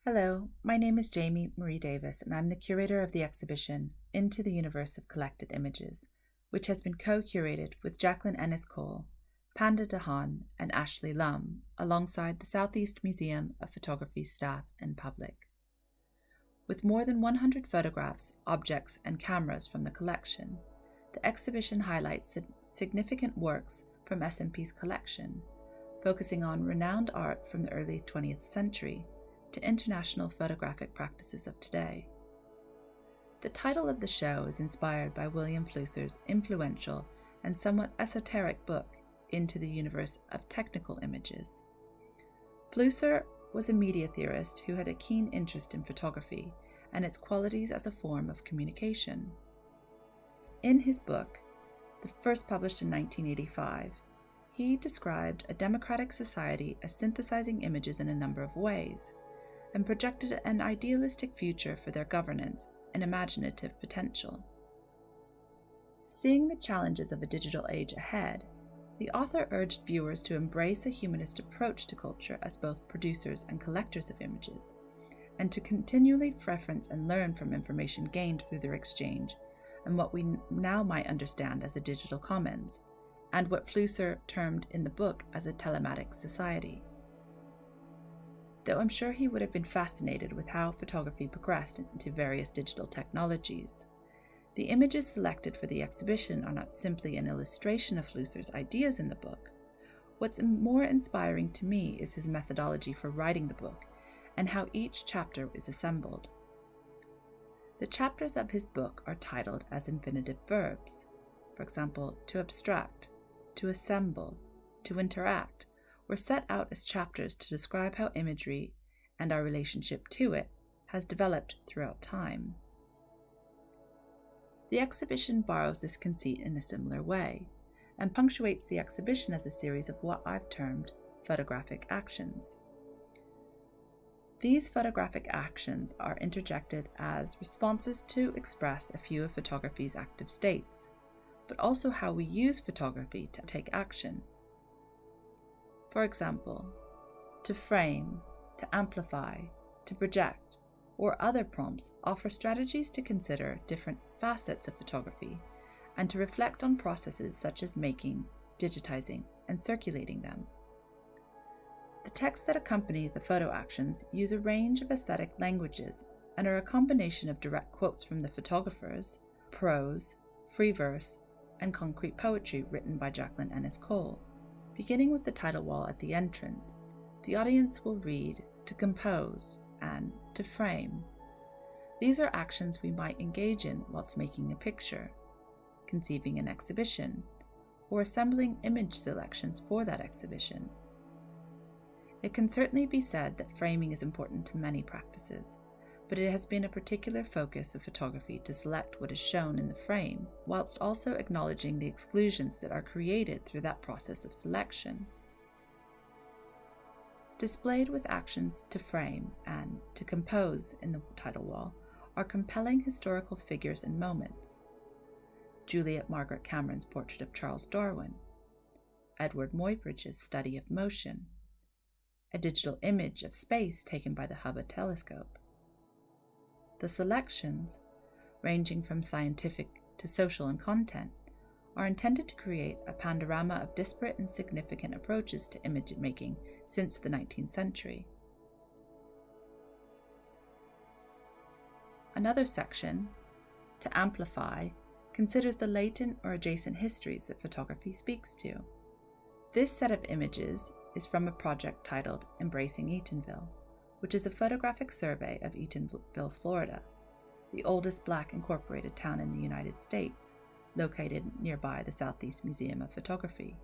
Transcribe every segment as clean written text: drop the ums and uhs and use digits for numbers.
Hello, my name is Jaime Marie Davis, and I'm the curator of the exhibition Into the Universe of Collected Images, which has been co-curated with Jacqueline Ennis-Cole, Panda Dahan, and Ashley Lum, alongside the Southeast Museum of Photography staff and public. With more than 100 photographs, objects, and cameras from the collection, the exhibition highlights significant works from SMP's collection, focusing on renowned art from the early 20th century to international photographic practices of today. The title of the show is inspired by William Flusser's influential and somewhat esoteric book, Into the Universe of Technical Images. Flusser was a media theorist who had a keen interest in photography and its qualities as a form of communication. In his book, the first published in 1985, he described a democratic society as synthesizing images in a number of ways, and projected an idealistic future for their governance and imaginative potential. Seeing the challenges of a digital age ahead, the author urged viewers to embrace a humanist approach to culture as both producers and collectors of images, and to continually reference and learn from information gained through their exchange and what we now might understand as a digital commons, and what Flusser termed in the book as a telematic society. Though I'm sure he would have been fascinated with how photography progressed into various digital technologies, the images selected for the exhibition are not simply an illustration of Flusser's ideas in the book. What's more inspiring to me is his methodology for writing the book and how each chapter is assembled. The chapters of his book are titled as infinitive verbs, for example, to abstract, to assemble, to interact, were set out as chapters to describe how imagery and our relationship to it has developed throughout time. The exhibition borrows this conceit in a similar way, and punctuates the exhibition as a series of what I've termed photographic actions. These photographic actions are interjected as responses to express a few of photography's active states, but also how we use photography to take action. For example, to frame, to amplify, to project, or other prompts offer strategies to consider different facets of photography and to reflect on processes such as making, digitizing, and circulating them. The texts that accompany the photo actions use a range of aesthetic languages and are a combination of direct quotes from the photographers, prose, free verse, and concrete poetry written by Jacqueline Ennis-Cole. Beginning with the title wall at the entrance, the audience will read to compose and to frame. These are actions we might engage in whilst making a picture, conceiving an exhibition, or assembling image selections for that exhibition. It can certainly be said that framing is important to many practices, but it has been a particular focus of photography to select what is shown in the frame, whilst also acknowledging the exclusions that are created through that process of selection. Displayed with actions to frame and to compose in the title wall are compelling historical figures and moments. Juliet Margaret Cameron's portrait of Charles Darwin, Edward Muybridge's study of motion, a digital image of space taken by the Hubble telescope. The selections, ranging from scientific to social and content, are intended to create a panorama of disparate and significant approaches to image making since the 19th century. Another section, to amplify, considers the latent or adjacent histories that photography speaks to. This set of images is from a project titled Embracing Eatonville, which is a photographic survey of Eatonville, Florida, the oldest Black incorporated town in the United States, located nearby the Southeast Museum of Photography.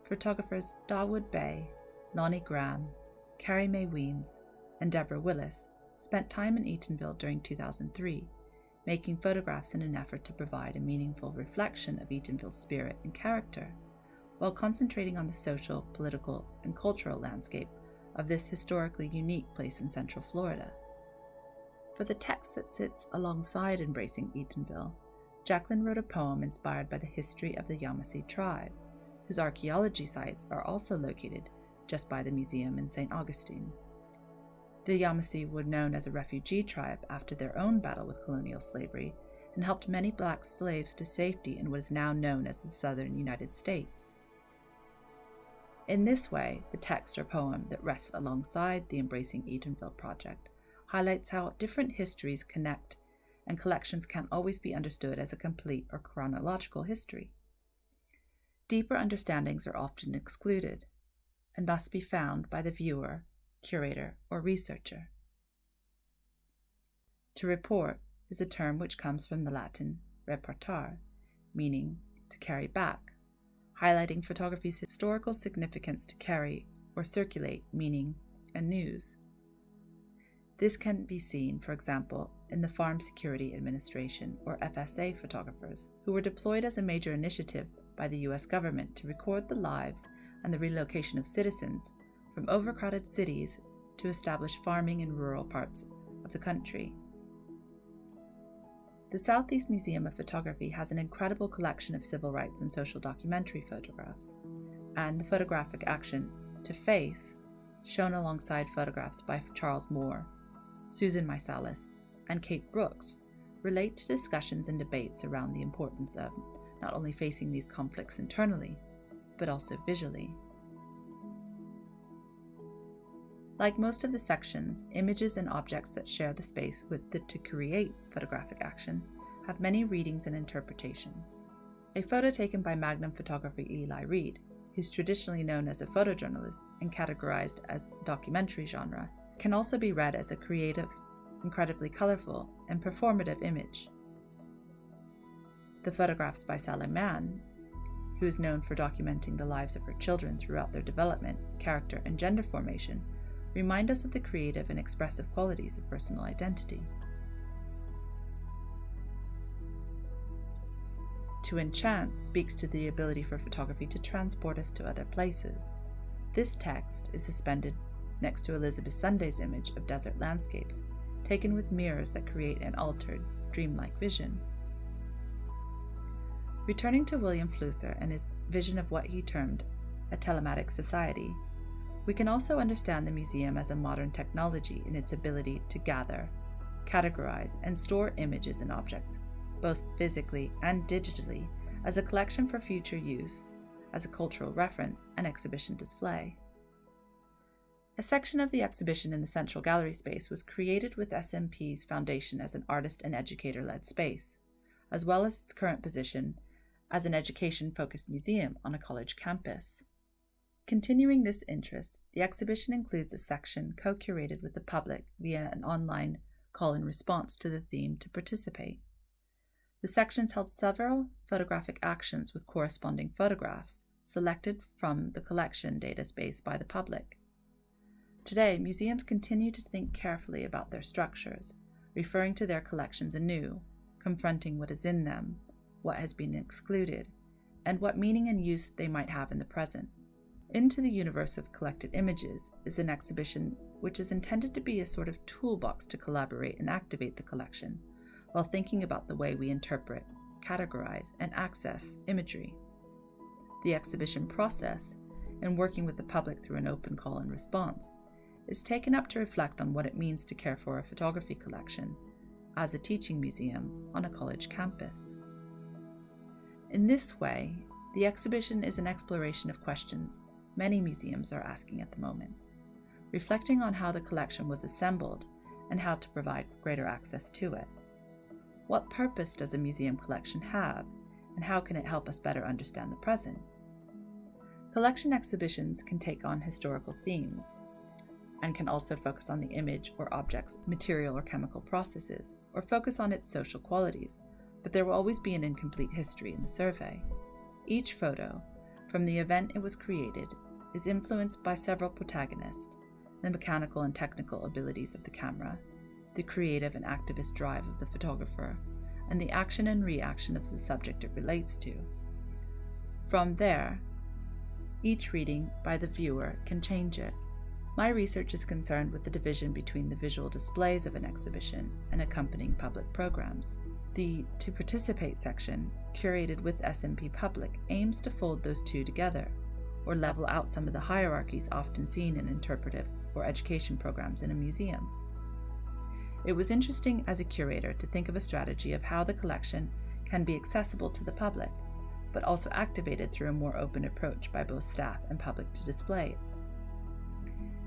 Photographers Dawood Bay, Lonnie Graham, Carrie Mae Weems, and Deborah Willis spent time in Eatonville during 2003, making photographs in an effort to provide a meaningful reflection of Eatonville's spirit and character, while concentrating on the social, political, and cultural landscape of this historically unique place in Central Florida. For the text that sits alongside Embracing Eatonville, Jacqueline wrote a poem inspired by the history of the Yamasee tribe, whose archaeology sites are also located just by the museum in St. Augustine. The Yamasee were known as a refugee tribe after their own battle with colonial slavery and helped many black slaves to safety in what is now known as the southern United States. In this way, the text or poem that rests alongside the Embracing Eatonville project highlights how different histories connect, and collections can't always be understood as a complete or chronological history. Deeper understandings are often excluded and must be found by the viewer, curator, or researcher. To report is a term which comes from the Latin reportar, meaning to carry back, highlighting photography's historical significance to carry or circulate meaning and news. This can be seen, for example, in the Farm Security Administration, or FSA photographers, who were deployed as a major initiative by the U.S. government to record the lives and the relocation of citizens from overcrowded cities to establish farming in rural parts of the country. The Southeast Museum of Photography has an incredible collection of civil rights and social documentary photographs, and the photographic action To Face, shown alongside photographs by Charles Moore, Susan Meisalis, and Kate Brooks, relate to discussions and debates around the importance of not only facing these conflicts internally, but also visually. Like most of the sections, images and objects that share the space with the to create photographic action have many readings and interpretations. A photo taken by Magnum photographer Eli Reed, who's traditionally known as a photojournalist and categorized as documentary genre, can also be read as a creative, incredibly colorful, and performative image. The photographs by Sally Mann, who is known for documenting the lives of her children throughout their development, character, and gender formation, remind us of the creative and expressive qualities of personal identity. To Enchant speaks to the ability for photography to transport us to other places. This text is suspended next to Elizabeth Sunday's image of desert landscapes, taken with mirrors that create an altered, dreamlike vision. Returning to William Flusser and his vision of what he termed a telematic society, we can also understand the museum as a modern technology in its ability to gather, categorize, and store images and objects, both physically and digitally, as a collection for future use, as a cultural reference and exhibition display. A section of the exhibition in the Central Gallery space was created with SMP's foundation as an artist and educator-led space, as well as its current position as an education-focused museum on a college campus. Continuing this interest, the exhibition includes a section co-curated with the public via an online call and response to the theme to participate. The sections held several photographic actions with corresponding photographs selected from the collection data space by the public. Today, museums continue to think carefully about their structures, referring to their collections anew, confronting what is in them, what has been excluded, and what meaning and use they might have in the present. Into the Universe of Collected Images is an exhibition which is intended to be a sort of toolbox to collaborate and activate the collection, while thinking about the way we interpret, categorize, and access imagery. The exhibition process, and working with the public through an open call and response, is taken up to reflect on what it means to care for a photography collection as a teaching museum on a college campus. In this way, the exhibition is an exploration of questions many museums are asking at the moment, reflecting on how the collection was assembled and how to provide greater access to it. What purpose does a museum collection have, and how can it help us better understand the present? Collection exhibitions can take on historical themes, and can also focus on the image or object's material or chemical processes, or focus on its social qualities, but there will always be an incomplete history in the survey. Each photo, from the event it was created, is influenced by several protagonists: the mechanical and technical abilities of the camera, the creative and activist drive of the photographer, and the action and reaction of the subject it relates to. From there, each reading by the viewer can change it. My research is concerned with the division between the visual displays of an exhibition and accompanying public programs. The To Participate section, curated with SMP Public, aims to fold those two together, or level out some of the hierarchies often seen in interpretive or education programs in a museum. It was interesting as a curator to think of a strategy of how the collection can be accessible to the public, but also activated through a more open approach by both staff and public to display.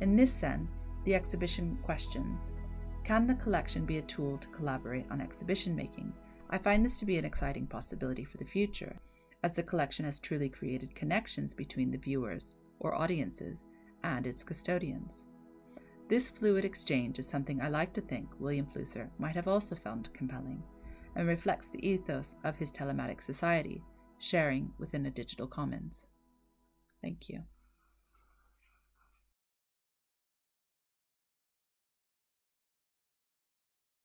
In this sense, the exhibition questions, can the collection be a tool to collaborate on exhibition making? I find this to be an exciting possibility for the future, as the collection has truly created connections between the viewers or audiences and its custodians. This fluid exchange is something I like to think William Flusser might have also found compelling, and reflects the ethos of his telematic society, sharing within a digital commons. Thank you.